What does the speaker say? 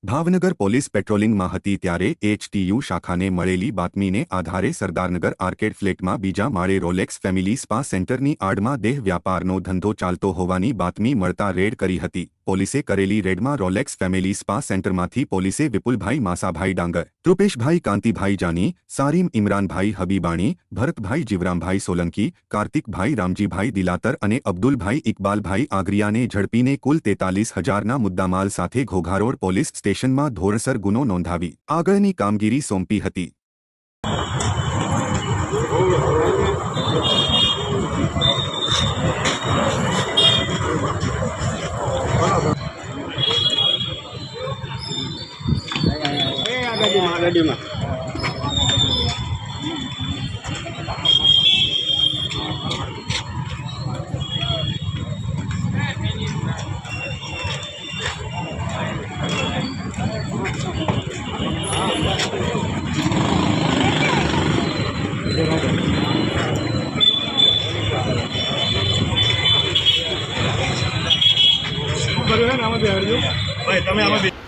Bhavnagar police પેટ્રોલિંગમાં હતી ત્યારે એચટીયુ શાખાને મળેલી બાતમીને આધારે સરદારનગર આર્કેડ ફ્લેટમાં બીજા માળે રોલેક્સ ફેમિલી સ્પા સેન્ટરની આડમાં દેહ વ્યાપારનો ધંધો ચાલતો હોવાની બાતમી મળતા રેડ કરી હતી। પોલીસે કરેલી રેડમાં રોલેક્સ ફેમિલી સ્પા સેન્ટરમાંથી પોલીસે વિપુલભાઈ માસાભાઈ ડાંગર, કૃપેશભાઈ કાંતિભાઈ જાની, સારીમ ઇમરાનભાઈ હબીબાણી, ભરતભાઈ જીવરામભાઈ સોલંકી, કાર્તિકભાઈ રામજીભાઈ દિલાતર અને અબ્દુલભાઈ ઇકબાલભાઈ આગરિયાને ઝડપીને કુલ 43,000ના મુદ્દામાલ સાથે ઘોઘારોડ પોલીસ સ્ટેશનમાં ધોરણસર ગુનો નોંધાવી આગળની કામગીરી સોંપી હતી। ભાઈ તમે આમાં